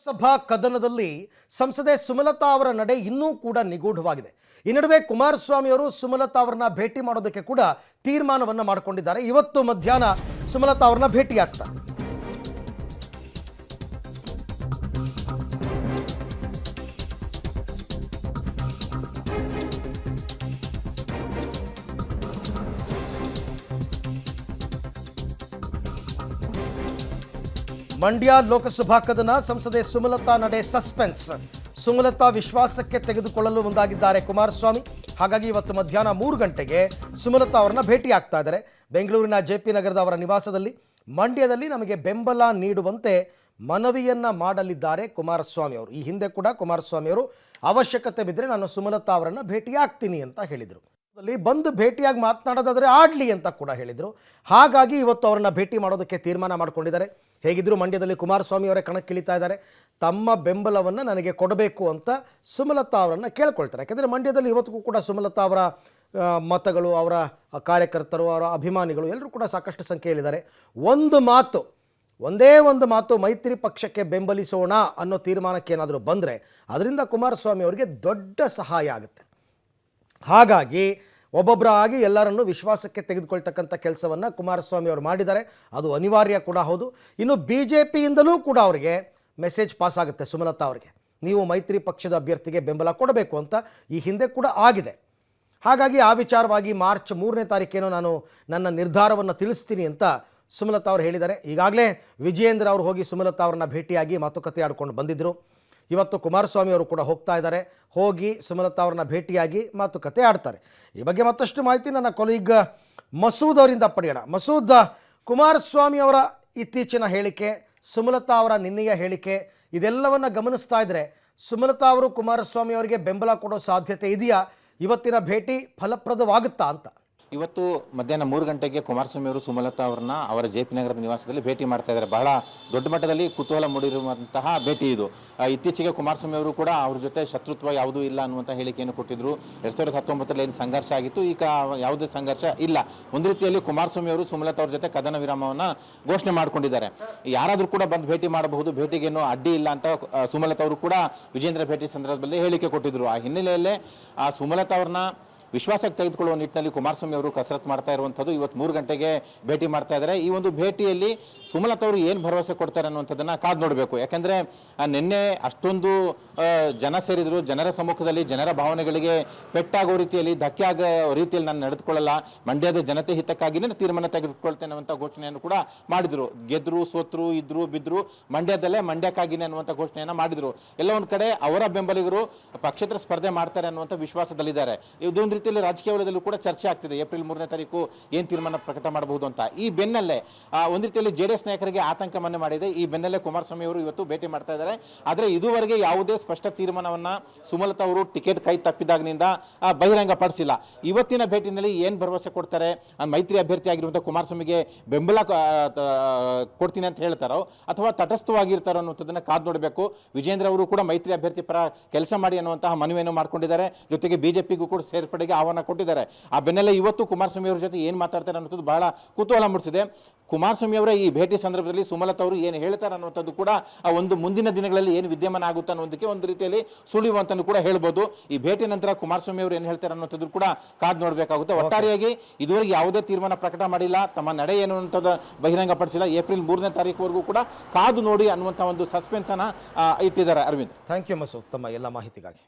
ಸಭಾ ಕದನದಲ್ಲಿ ಸಂಸದೆ ಸುಮಲತಾ ಅವರ ನಡೆ ಇನ್ನೂ ಕೂಡ ನಿಗೂಢವಾಗಿದೆ. ಈ ನಡುವೆ ಕುಮಾರಸ್ವಾಮಿ ಅವರು ಸುಮಲತಾ ಅವರನ್ನ ಭೇಟಿ ಮಾಡೋದಕ್ಕೆ ಕೂಡ ತೀರ್ಮಾನವನ್ನ ಮಾಡಿಕೊಂಡಿದ್ದಾರೆ. ಇವತ್ತು ಮಧ್ಯಾಹ್ನ ಸುಮಲತಾ ಅವರನ್ನ ಭೇಟಿಯಾಗ್ತಾರೆ. ಮಂಡ್ಯ ಲೋಕಸಭಾ ಕದನ ಸಂಸದೆ ಸುಮಲತಾ ನಡೆ ಸಸ್ಪೆನ್ಸ್. ಸುಮಲತಾ ವಿಶ್ವಾಸಕ್ಕೆ ತೆಗೆದುಕೊಳ್ಳಲು ಮುಂದಾಗಿದ್ದಾರೆ ಕುಮಾರಸ್ವಾಮಿ. ಹಾಗಾಗಿ ಇವತ್ತು ಮಧ್ಯಾಹ್ನ 3 ಗಂಟೆಗೆ ಸುಮಲತಾ ಅವರನ್ನ ಭೇಟಿಯಾಗ್ತಾ ಇದ್ದಾರೆ. ಬೆಂಗಳೂರಿನ ಜೆಪಿ ನಗರದ ಅವರ ನಿವಾಸದಲ್ಲಿ ಮಂಡ್ಯದಲ್ಲಿ ನಮಗೆ ಬೆಂಬಲ ನೀಡುವಂತೆ ಮನವಿಯನ್ನ ಮಾಡಲಿದ್ದಾರೆ ಕುಮಾರಸ್ವಾಮಿ ಅವರು. ಈ ಹಿಂದೆ ಕೂಡ ಕುಮಾರಸ್ವಾಮಿ ಅವರು ಅವಶ್ಯಕತೆ ಬಿದ್ದರೆ ನಾನು ಸುಮಲತಾ ಅವರನ್ನ ಭೇಟಿಯಾಗ್ತೀನಿ ಅಂತ ಹೇಳಿದರು. ಬಂದು ಭೇಟಿಯಾಗಿ ಮಾತನಾಡೋದಾದರೆ ಆಡ್ಲಿ ಅಂತ ಕೂಡ ಹೇಳಿದರು. ಹಾಗಾಗಿ ಇವತ್ತು ಅವರನ್ನ ಭೇಟಿ ಮಾಡೋದಕ್ಕೆ ತೀರ್ಮಾನ ಮಾಡಿಕೊಂಡಿದ್ದಾರೆ. ಹೇಗಿದ್ರು ಮಂಡ್ಯದಲ್ಲಿ ಕುಮಾರಸ್ವಾಮಿ ಅವರೇ ಕಣಕ್ಕಿಳಿತಾ ಇದ್ದಾರೆ. ತಮ್ಮ ಬೆಂಬಲವನ್ನು ನನಗೆ ಕೊಡಬೇಕು ಅಂತ ಸುಮಲತಾ ಅವರನ್ನು ಕೇಳ್ಕೊಳ್ತಾರೆ. ಯಾಕೆಂದರೆ ಮಂಡ್ಯದಲ್ಲಿ ಇವತ್ತಿಗೂ ಕೂಡ ಸುಮಲತಾ ಅವರ ಮತಗಳು, ಅವರ ಕಾರ್ಯಕರ್ತರು, ಅವರ ಅಭಿಮಾನಿಗಳು ಎಲ್ಲರೂ ಕೂಡ ಸಾಕಷ್ಟು ಸಂಖ್ಯೆಯಲ್ಲಿದ್ದಾರೆ. ಒಂದೇ ಒಂದು ಮಾತು ಮೈತ್ರಿ ಪಕ್ಷಕ್ಕೆ ಬೆಂಬಲಿಸೋಣ ಅನ್ನೋ ತೀರ್ಮಾನಕ್ಕೆ ಏನಾದರೂ ಬಂದರೆ ಅದರಿಂದ ಕುಮಾರಸ್ವಾಮಿ ಅವರಿಗೆ ದೊಡ್ಡ ಸಹಾಯ ಆಗುತ್ತೆ. ಹಾಗಾಗಿ ಒಬ್ಬೊಬ್ಬರಾಗಿ ಎಲ್ಲರನ್ನೂ ವಿಶ್ವಾಸಕ್ಕೆ ತೆಗೆದುಕೊಳ್ತಕ್ಕಂಥ ಕೆಲಸವನ್ನು ಕುಮಾರಸ್ವಾಮಿ ಅವರು ಮಾಡಿದ್ದಾರೆ. ಅದು ಅನಿವಾರ್ಯ ಕೂಡ ಹೌದು. ಇನ್ನು BJPಯಿಂದಲೂ ಕೂಡ ಅವರಿಗೆ ಮೆಸೇಜ್ ಪಾಸ್ ಆಗುತ್ತೆ ಸುಮಲತಾ ಅವರಿಗೆ, ನೀವು ಮೈತ್ರಿ ಪಕ್ಷದ ಅಭ್ಯರ್ಥಿಗೆ ಬೆಂಬಲ ಕೊಡಬೇಕು ಅಂತ ಈ ಹಿಂದೆ ಕೂಡ ಆಗಿದೆ. ಹಾಗಾಗಿ ಆ ವಿಚಾರವಾಗಿ ಮಾರ್ಚ್ 3ನೇ ತಾರೀಕೇನೋ ನಾನು ನನ್ನ ನಿರ್ಧಾರವನ್ನು ತಿಳಿಸ್ತೀನಿ ಅಂತ ಸುಮಲತಾ ಅವರು ಹೇಳಿದ್ದಾರೆ. ಈಗಾಗಲೇ ವಿಜಯೇಂದ್ರ ಅವರು ಹೋಗಿ ಸುಮಲತಾ ಅವರನ್ನ ಭೇಟಿಯಾಗಿ ಮಾತುಕತೆ ಆಡ್ಕೊಂಡು ಬಂದಿದ್ದರು. ಇವತ್ತು ಕುಮಾರಸ್ವಾಮಿ ಅವರು ಕೂಡ ಹೋಗ್ತಾ ಇದ್ದಾರೆ. ಹೋಗಿ ಸುಮಲತಾ ಅವರನ್ನ ಭೇಟಿಯಾಗಿ ಮಾತುಕತೆ ಆಡ್ತಾರೆ. ಈ ಬಗ್ಗೆ ಮತ್ತಷ್ಟು ಮಾಹಿತಿ ನನ್ನ ಕೊಲೀಗ್ ಮಸೂದ್ ಅವರಿಂದ ಪಡೆಯೋಣ. ಮಸೂದ್, ಕುಮಾರಸ್ವಾಮಿ ಅವರ ಇತ್ತೀಚಿನ ಹೇಳಿಕೆ, ಸುಮಲತಾ ಅವರ ನಿನ್ನೆಯ ಹೇಳಿಕೆ, ಇದೆಲ್ಲವನ್ನು ಗಮನಿಸ್ತಾ ಇದ್ದರೆ ಸುಮಲತಾ ಅವರು ಕುಮಾರಸ್ವಾಮಿ ಅವರಿಗೆ ಬೆಂಬಲ ಕೊಡೋ ಸಾಧ್ಯತೆ ಇದೆಯಾ? ಇವತ್ತಿನ ಭೇಟಿ ಫಲಪ್ರದವಾಗುತ್ತಾ ಅಂತ? ಇವತ್ತು ಮಧ್ಯಾಹ್ನ 3 ಗಂಟೆಗೆ ಕುಮಾರಸ್ವಾಮಿ ಅವರು ಸುಮಲತಾ ಅವರನ್ನ ಅವರ ಜೆಪಿ ನಗರದ ನಿವಾಸದಲ್ಲಿ ಭೇಟಿ ಮಾಡ್ತಾ ಇದ್ದಾರೆ. ಬಹಳ ದೊಡ್ಡ ಮಟ್ಟದಲ್ಲಿ ಕುತೂಹಲ ಮೂಡಿರುವಂತಹ ಭೇಟಿ ಇದು. ಇತ್ತೀಚೆಗೆ ಕುಮಾರಸ್ವಾಮಿ ಅವರು ಕೂಡ ಅವ್ರ ಜೊತೆ ಶತ್ರುತ್ವ ಯಾವುದೂ ಇಲ್ಲ ಅನ್ನುವಂಥ ಹೇಳಿಕೆಯನ್ನು ಕೊಟ್ಟಿದ್ರು. 2019ರಲ್ಲಿ ಏನು ಸಂಘರ್ಷ ಆಗಿತ್ತು, ಈಗ ಯಾವುದೇ ಸಂಘರ್ಷ ಇಲ್ಲ. ಒಂದು ರೀತಿಯಲ್ಲಿ ಕುಮಾರಸ್ವಾಮಿ ಅವರು ಸುಮಲತಾ ಅವ್ರ ಜೊತೆ ಕದನ ವಿರಾಮವನ್ನು ಘೋಷಣೆ ಮಾಡಿಕೊಂಡಿದ್ದಾರೆ. ಯಾರಾದರೂ ಕೂಡ ಬಂದು ಭೇಟಿ ಮಾಡಬಹುದು, ಭೇಟಿಗೇನು ಅಡ್ಡಿ ಇಲ್ಲ ಅಂತ ಸುಮಲತಾ ಅವರು ಕೂಡ ವಿಜೇಂದ್ರ ಭೇಟಿ ಸಂದರ್ಭದಲ್ಲಿ ಹೇಳಿಕೆ ಕೊಟ್ಟಿದ್ರು. ಆ ಹಿನ್ನೆಲೆಯಲ್ಲೇ ಆ ಸುಮಲತಾ ಅವ್ರನ್ನ ವಿಶ್ವಾಸಕ್ಕೆ ತೆಗೆದುಕೊಳ್ಳುವ ನಿಟ್ಟಿನಲ್ಲಿ ಕುಮಾರಸ್ವಾಮಿ ಅವರು ಕಸರತ್ತು ಮಾಡ್ತಾ ಇರುವಂಥದ್ದು. ಇವತ್ತು 3 ಗಂಟೆಗೆ ಭೇಟಿ ಮಾಡ್ತಾ ಇದ್ದಾರೆ. ಈ ಒಂದು ಭೇಟಿಯಲ್ಲಿ ಸುಮಲತಾ ಅವರು ಏನು ಭರವಸೆ ಕೊಡ್ತಾರೆ ಅನ್ನುವಂಥದ್ದನ್ನು ಕಾದು ನೋಡಬೇಕು. ಯಾಕೆಂದರೆ ನಿನ್ನೆ ಅಷ್ಟೊಂದು ಜನ ಸೇರಿದ್ರು, ಜನರ ಸಮ್ಮುಖದಲ್ಲಿ ಜನರ ಭಾವನೆಗಳಿಗೆ ಪೆಟ್ಟಾಗೋ ರೀತಿಯಲ್ಲಿ, ಧಕ್ಕೆ ಆಗೋ ರೀತಿಯಲ್ಲಿ ನಾನು ನಡೆದುಕೊಳ್ಳಲ್ಲ, ಮಂಡ್ಯದ ಜನತೆ ಹಿತಕ್ಕಾಗಿಯೇ ತೀರ್ಮಾನ ತೆಗೆದುಕೊಳ್ತೇನೆ ಅನ್ನುವಂಥ ಘೋಷಣೆಯನ್ನು ಕೂಡ ಮಾಡಿದರು. ಗೆದ್ರು, ಸೋತರು, ಇದ್ರು, ಬಿದ್ದರು, ಮಂಡ್ಯದಲ್ಲೇ ಮಂಡ್ಯಕ್ಕಾಗಿನೇ ಅನ್ನುವಂಥ ಘೋಷಣೆಯನ್ನು ಮಾಡಿದರು. ಎಲ್ಲ ಒಂದು ಕಡೆ ಅವರ ಬೆಂಬಲಿಗರು ಪಕ್ಷೇತರ ಸ್ಪರ್ಧೆ ಮಾಡ್ತಾರೆ ಅನ್ನುವಂಥ ವಿಶ್ವಾಸದಲ್ಲಿದ್ದಾರೆ. ಇದೊಂದು ರೀತಿಯಲ್ಲಿ ರಾಜಕೀಯ ವಲಯದಲ್ಲೂ ಕೂಡ ಚರ್ಚೆ ಆಗ್ತಿದೆ. ಏಪ್ರಿಲ್ 3ನೇ ತಾರೀಕು ಏನು ತೀರ್ಮಾನ ಪ್ರಕಟ ಮಾಡಬಹುದು ಅಂತ. ಈ ಬೆನ್ನಲ್ಲೇ ಒಂದು ರೀತಿಯಲ್ಲಿ JDS ನಾಯಕರಿಗೆ ಆತಂಕ ಮನೆ ಮಾಡಿದೆ. ಈ ಬೆನ್ನಲ್ಲೇ ಕುಮಾರಸ್ವಾಮಿ ಅವರು ಇವತ್ತು ಭೇಟಿ ಮಾಡ್ತಾ ಇದ್ದಾರೆ. ಆದರೆ ಇದುವರೆಗೆ ಯಾವುದೇ ಸ್ಪಷ್ಟ ತೀರ್ಮಾನವನ್ನ ಸುಮಲತಾ ಅವರು ಟಿಕೆಟ್ ಕೈ ತಪ್ಪಿದಾಗಿನಿಂದ ಬಹಿರಂಗ ಪಡಿಸಿಲ್ಲ. ಇವತ್ತಿನ ಭೇಟಿನಲ್ಲಿ ಏನು ಭರವಸೆ ಕೊಡ್ತಾರೆ, ಮೈತ್ರಿ ಅಭ್ಯರ್ಥಿ ಆಗಿರುವಂಥ ಕುಮಾರಸ್ವಾಮಿಗೆ ಬೆಂಬಲ ಕೊಡ್ತೀನಿ ಅಂತ ಹೇಳ್ತಾರೋ ಅಥವಾ ತಟಸ್ಥವಾಗಿರ್ತಾರೋ ಅನ್ನುವಂಥದ್ದನ್ನು ಕಾದು ನೋಡಬೇಕು. ವಿಜೇಂದ್ರ ಅವರು ಕೂಡ ಮೈತ್ರಿ ಅಭ್ಯರ್ಥಿ ಪರ ಕೆಲಸ ಮಾಡಿ ಅನ್ನುವಂತಹ ಮನವಿಯನ್ನು ಮಾಡಿಕೊಂಡಿದ್ದಾರೆ. ಜೊತೆಗೆ BJPಗೂ ಕೂಡ ಸೇರ್ಪಡೆಗೆ ಆಹ್ವಾನ ಕೊಟ್ಟಿದ್ದಾರೆ. ಆ ಬೆನ್ನಲ್ಲೇ ಇವತ್ತು ಕುಮಾರಸ್ವಾಮಿ ಅವರ ಜೊತೆ ಏನು ಮಾತಾಡ್ತಾರೆ ಅನ್ನೋದು ಬಹಳ ಕುತೂಹಲ ಮೂಡಿಸಿದೆ. ಕುಮಾರಸ್ವಾಮಿ ಅವರ ಈ ಭೇಟಿ ಸಂದರ್ಭದಲ್ಲಿ ಸುಮಲತಾ ಅವರು ಏನು ಹೇಳ್ತಾರೆ ಅನ್ನುವಂಥದ್ದು ಕೂಡ ಆ ಒಂದು ಮುಂದಿನ ದಿನಗಳಲ್ಲಿ ಏನು ವಿದ್ಯಮಾನ ಆಗುತ್ತೆ ಅನ್ನೋದಕ್ಕೆ ಒಂದು ರೀತಿಯಲ್ಲಿ ಸುಳಿಯುವಂತನೂ ಕೂಡ ಹೇಳ್ಬೋದು. ಈ ಭೇಟಿ ನಂತರ ಕುಮಾರಸ್ವಾಮಿ ಅವರು ಏನು ಹೇಳ್ತಾರೆ ಅನ್ನೋಂಥದ್ದು ಕೂಡ ಕಾದು ನೋಡಬೇಕಾಗುತ್ತೆ. ಒಟ್ಟಾರೆಯಾಗಿ ಇದುವರೆಗೆ ಯಾವುದೇ ತೀರ್ಮಾನ ಪ್ರಕಟ ಮಾಡಿಲ್ಲ, ತಮ್ಮ ನಡೆ ಏನು ಅನ್ನೋಂಥದ್ದು ಬಹಿರಂಗಪಡಿಸಿಲ್ಲ. ಏಪ್ರಿಲ್ 3ನೇ ತಾರೀಕುವರೆಗೂ ಕೂಡ ಕಾದು ನೋಡಿ ಅನ್ನುವಂಥ ಒಂದು ಸಸ್ಪೆನ್ಸ್ ಅನ್ನ ಇಟ್ಟಿದ್ದಾರೆ. ಅರವಿಂದ್, ಥ್ಯಾಂಕ್ ಯು ಮಸೂದ್, ತಮ್ಮ ಎಲ್ಲ ಮಾಹಿತಿಗಾಗಿ.